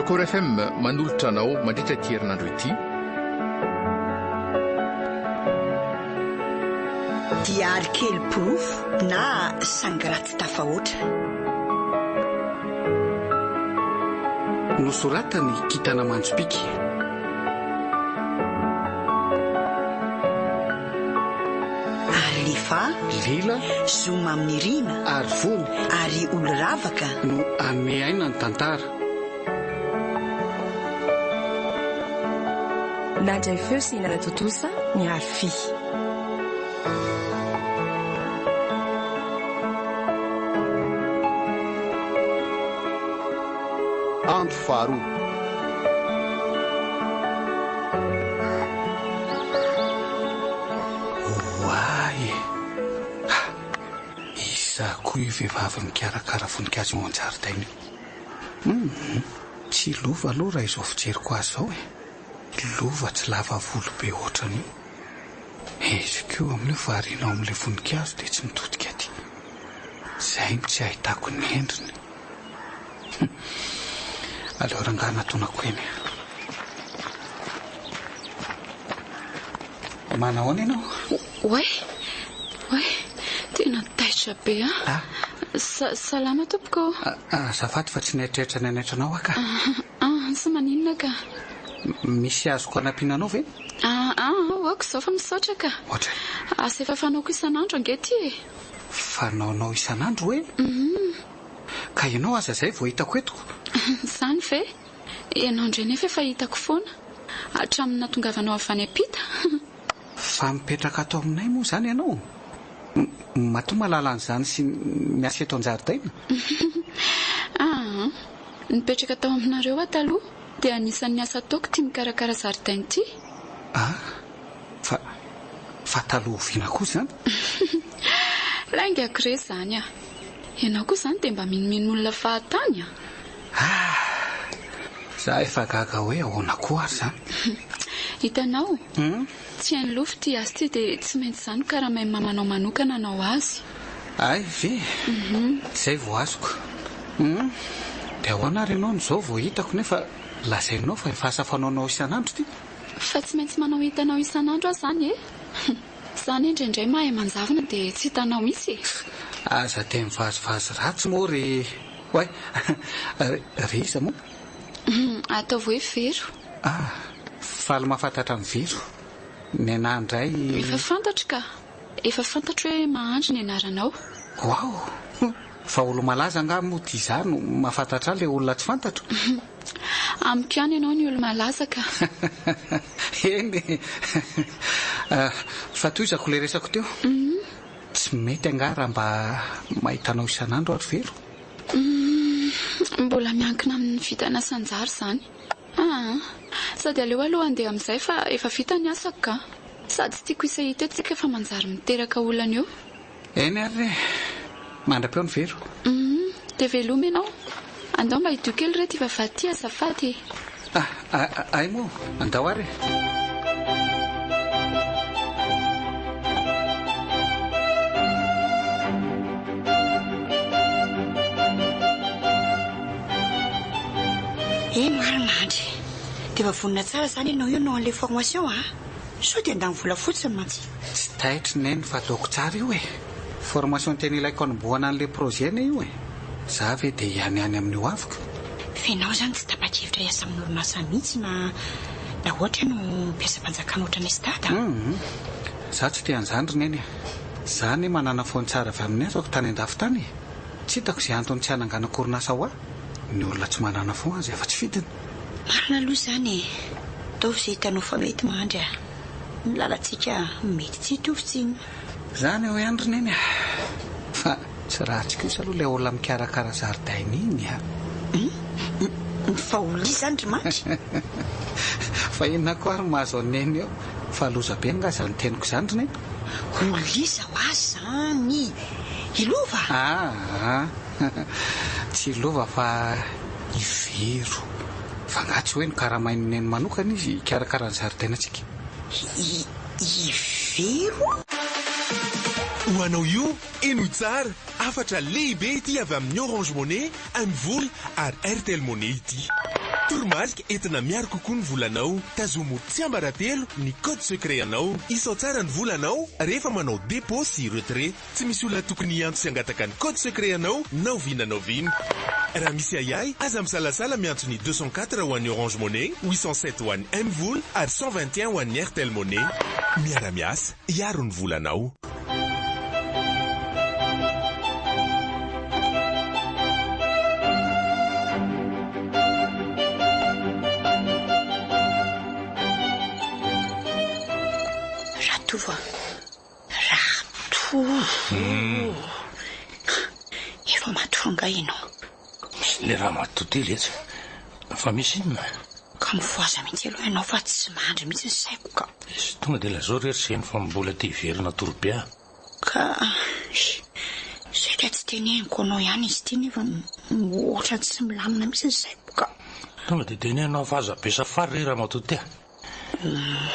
Kora FM manolotra anao mandritra ity herinandro ity. Dia arikelim-porofo na sangaraty tafahoatra. Nosoratany Kitana Manjopiky. Alifa Lila Zoma amin'ny rina ary fony ary olo-ravaka no ame aina ny tantara. Nandray feo sy hinana totosa ny arfi. Andro faharoa. Koa io vehivavy mikarakara voninkazo ao an-jaridaina. Tsy lova aloha raha izao fijeriko azy zao lova tsy lava volo be ohatrany. Eziko amin'io varianao amin'ilay voninkazo dia tsy mitodika aty. Zay tsy ahitako ny endriny. Aleo rangaha natonako eny. Manao any ianao? Oay, tena taitra be salama tompoko. Azafady fa tsy naitrehitra ny anaitranao aka. Sy maninona ka? Misy azoko anampiananao ve? Oako izao fa misaotra ka. Ohatra. Asa efa fanaoko isan'andro angety e. Fanaonao isan'andro hoe? Ka ianao aza zay vao hitako etoko. Zany ve? Ianao indray nefa efa hitako foana. Hatramin'ny nahatongavanao avy any ampita. Fa mipetraka atao aminay moa zany ianao? Matoa malala an'izany sy miasa eto an-jaridaina? Nipetraka tao aminareo taloha dia anisan'ny asa ataoko tia mikarakara zaridaina ity. Fa taloha oviana koa zany? Laingako re zany Ianao koa zany dia mba minomin'olona fahatany Za efa gaga hoe ahoana koa ary zany. Hitanao? Tsy hainy lofo ty azy ty dia tsy maintsy zany karaha mahay mamanao manokana anao azy. Ay ve? Zay vao azoko. Dia ahoana ary ianao n'izao vao hitako nefa lazainao fa efa asa fanaonao isan'andro ty? Fa tsy maintsy manao hitanao isan'andro azy zany Zany indraindray mahay manjavona dia tsy hitanao misy. Aza dia mivazivazy ratsy moa ry. Oay, ry iza moa? Atao hoe vero. Faly mahafantatra amin'ny vero. Ny anahy indray. Efa fantatro ka. Efa fantatro hoe mahandro ny anaranao. Wow, fa olo malaza nga moa tia izany no mahafantatra ilay olona tsy fantatro. Amiko ihany ianao ny olo malaza ka. Eny. Fa toizako ilay resako teo. Tsy mety anga raha mba mahitanao isan'andro ary vero? Mbola miankina amin'ny vitana sanjary zany. Sady aleo aloha andeha amin'izay fa efa vita ny asako ka. Sady tsy tiako isahita eto fa manjary miteraka olana eo. Eny ary mandra-peo ny vero. Dia veloma ianao. Andao mba hidio kely re ty vavahady ty azafady. Ay moa, andao ary. Marinandry dia efa vonina tsara zany ianao io nao an'ilay formation sao dia andany vola fotsiny mantsy. Tsy taitry neny fa ataoko tsara io formation tena ilaiko anombohana an'ilay projet io za ve dia ihany amin'io afaka. Fa ianao zany tsy tapa-kevitra hiasa amin'ny orinasa mihitsy na ohatra no mpiasa-panjakana ohatran'ny stade. Za tsy tia an'izany ry neny. Za ne manana foany tsara avy amin'ny azako tany an-dafy tany. Tsy hitako izay antony tsy hananganako orinasa ho ny olona tsy manana foana azy efa tsy fidiny. Marina aloha zany ataovy izay hitanao fa mety mandry ny lalantsika mety tsy hitovitsiny. Zany eo ihany ry neny fa tsy raha-tsika kosa aloha ilay olona mikarakara zaridaina iny fa olo izany ry mandry. Fa inona koa ary mahazo aneny eo fa loza be nga zany teniko izany ry neny. Olo iza ho azy zany ilova. Tsy ilova fa ivero. Fa nga tsy hoe ny karamainy neny manokana izy karakara ny zaridaina antsika. Ivero? Ho anao io eno tsara afatra lehibe ity avy amin'ny Orange Money, amin'ny Vola ary Airtel Money ity. Toromarika entina miaro kokoa ny volanao. Tazomo tsy ambaratelo ny code secret anao. Isao tsara ny volanao rehefa manao dépôt sy retrait. Tsy misy olona tokony antso sy angataka ny code secret anao na ovinanao viny. Raha misy ayay, aza misalasala miantso ny 204 ho an'ny Orange Money, 807 ho an'ny M-Voul ary 121 ho an'ny Airtel Money. Miara-miasa, iaro ny volanao. Efa matoronga ianao. Le raha matotely etsy. Fa misy inona? Ka mivoaza mihitsy aloha ianao fa tsy mandry mihitsy ny saiko ka. Izy tonga dia lazao rehetra fa mbola tia hiverina torobe. Ka saika tsy teneniko anao ihany izy ity nefa ohatra tsy milamina mihitsy ny saiko ka. Tonga dia tenenao fa aza be safary raha matotea.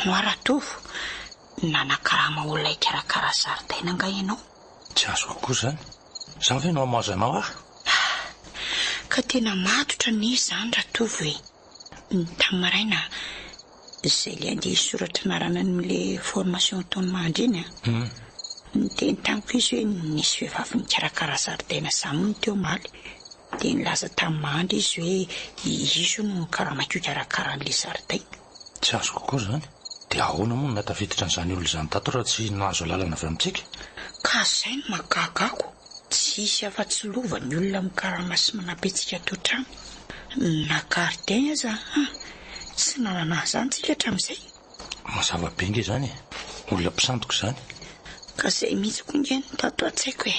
No Aratovo, nanakarama olona hikarakara zaridaina nga ianao. Tsy azo kokoa zany. Zany ve no amazanao ah? Ka tena matotra ny izany Ratovo e. Tamin'ny maraina izay le andeha hisoratra narana n'le formation taony mandry iny a. Niteny tamiko izy hoe nisy vehivavy nikarakara zaridaina zamony teo maly. Dia nilaza tamin'ny mandry izy hoe iso no karamaiko hikarakara an'le zaridaina. Tsy azo kokoa zany. Dia ahoana moa natafiditra n'izany olona izany tato raha tsy nahazo lalana avy amintsika? Ka izay no mahagagako. Tsy isy afa-tsy lova ny olona mikarama sy manampy antsika tao trano. Nakaridaina aza tsy nanana zany tsika hatramin'izay. Mazava be nge zany e. Olona mpisantoko zany. Ka izay mihitsy koa nge no tato an-tsaiko e.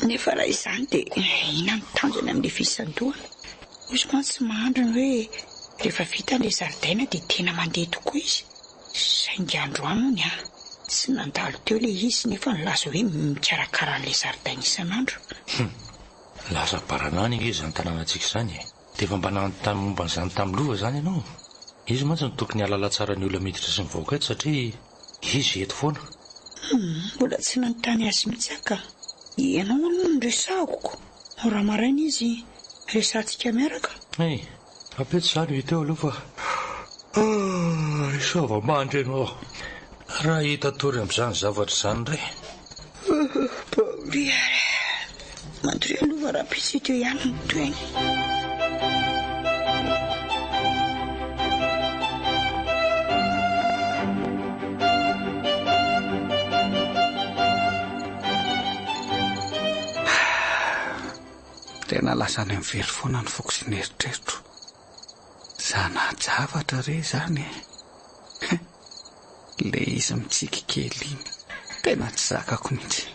Nefa raha izany dia ina ny tanjona amin'ilay fisandohana. Ozy moa tsy mahandro ny hoe rehefa vita ilay zaridaina dia tena mandeha tokoa izy. Saingy androany ny tsy nandalo teo ilay izy nefa nilaza hoe mikarakara an'ilay zaridaina isan'andro. Lasa baranany nge izany tanànantsika izany e. Dia efa mba nanontany momba an'izany tamin'ny lova zany ianao. Izy mantsy no tokony halala tsara ny olona miditra sy mivoaka eto satria izy eto foana. Mbola tsy nanontany azy mihitsy aka. Ianao no resahako. Raha maraina izy resantsika miaraka. Apety izany hita eo aloha fa isaova mandry ianao. Raha hita tory amin'izany zavatra izany re. Paoliary. Mandry aloha raha pisy teo ihany no toeny. Tena lasany amin'ny very foana ny foko sy ny eritreritro. Zanajavatra re zany e. Le izy mitsiky kely iny tena tsy zakako mihitsy.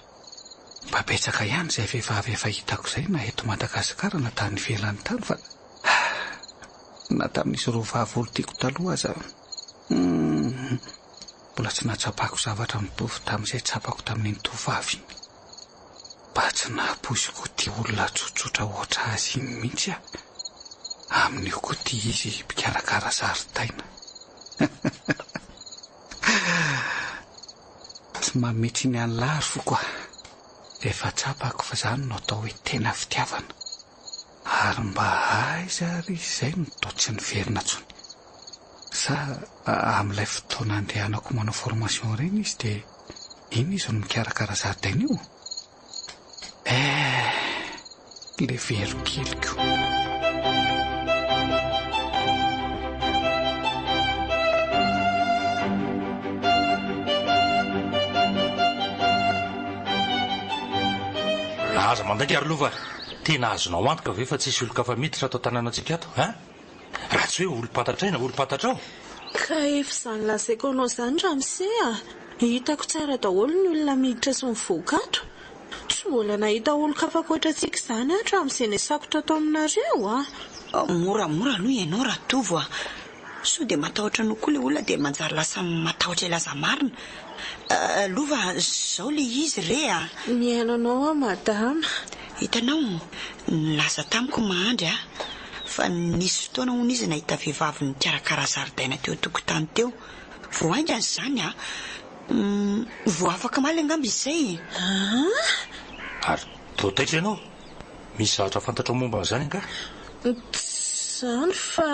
Mba betsaka ihany izay vehivavy efa hitako izay na eto Madagasikara na tany ivelany tany fa na tamin'nisy roavavy olo tiako taloha aza mbola tsy nahatsapako zavatra mitovy tamin'izay tsapako tamin'ny tovavy iny. Mba tsy nahapoiziko ty olona tsotsotra oatra azy iny mihitsy a. Amin'io koa ty izy mpikarakara zaridaina. Tsy mametsy ny an'lary fo koa. Efa tsapako fa zany no atao hoe tena fitiavana. Ary mba aiza ry izay no tao tsy niverina tsony. Sa amin'ilay fotoana andehanako manao formation reny izy dia iny izy no mikarakara zaridaina io. Le vero keliko. Aza mandaika ary lova. Tena azonao antoka ve fa tsisy olo-kafa miditra atao tanànantsika ato ha? Raha tsy hoe olo-pantatraina olo-pantatrao. Ka efa izany lazaiko anao izany ramose hitako tsara daholo ny olona miditra sy mivoaka ato. Tsy mbola nahita olo-kafa ankoatrantsika izany ato amin'izay nisakotra tao aminareo Moramora aloha ianao Ratovo a. Sao dia matahotra no koa ilay olona dia manjary lasa matahotra ilaza marina. Lova zao le izy re a. Miainanao madama. Hitanao nilaza tamiko mahandry a. Fa nisy fotoana hono izy nahita vehivavy nikarakara zaridaina teo tokotany teo. Vao aingany izany a. Vao afaka maly angamba izay. Ary toa taitra ianao. misy zavatra fantatra momba n'izany ka? Zany fa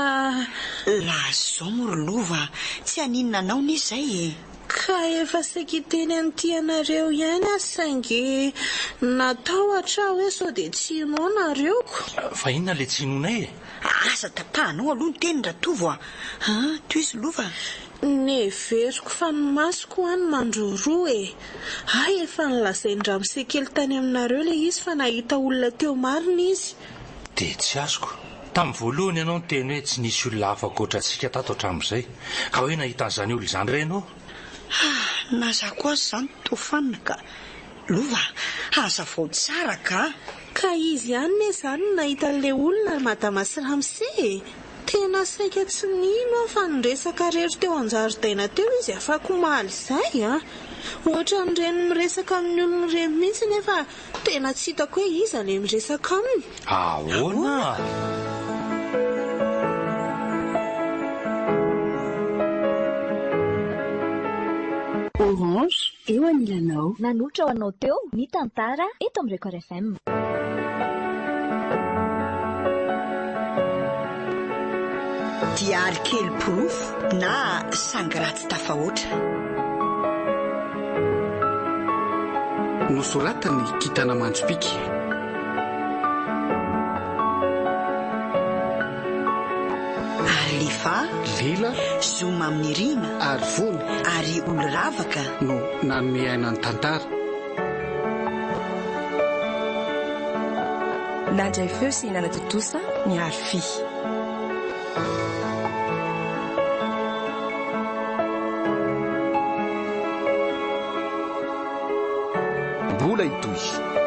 laha zao moa ry lova tsy haninona anao ny izay e. ka efa saky teny an'ity anareo ihany saingy natao hatrao hoe sao dia tsy inao nareoko. Fa inona le tsy inonay e? Asa tapahanao aloha ny teny ratovo toy izy lova. Neveriko fa ny masoko any mandroroa e. Ay efa nilazain-dramo sekely tany aminareo le izy fa nahita olona teo marina izy. Dia tsy azoko. Tamin'ny voalohany ianao ny teny hoe tsy nisy olona hafa ankoatrantsika tato hatramin'izay ka hoe nahita an'izany olona izany re ianao. Nazako azy izany tofanina ka lova azavao tsara ka izy ihany ne izany nahita an'ilay olona madama Ramse. Tena saika tsy nino fa niresaka rery teo an-jaridaina teo izy afaka omaly izay ohatra nireny miresaka amin'ny olona ireny mihitsy nefa tena tsy hitako hoe iza le miresaka aminy. Ahoana? Orange, eo anilanao. Nanotra ho anao teo ny tantara eto amin'ny Record FM. Diary kely porofo na sangratsy tafahoatra. Nosoratany Kitana Manjopiky. Alifa Lila Zoma amin'ny rina ary vony ary olo-ravaka no nanome aina ny tantara. Nandray feo sy Nana Totosa ny Arfi. Mbola itoy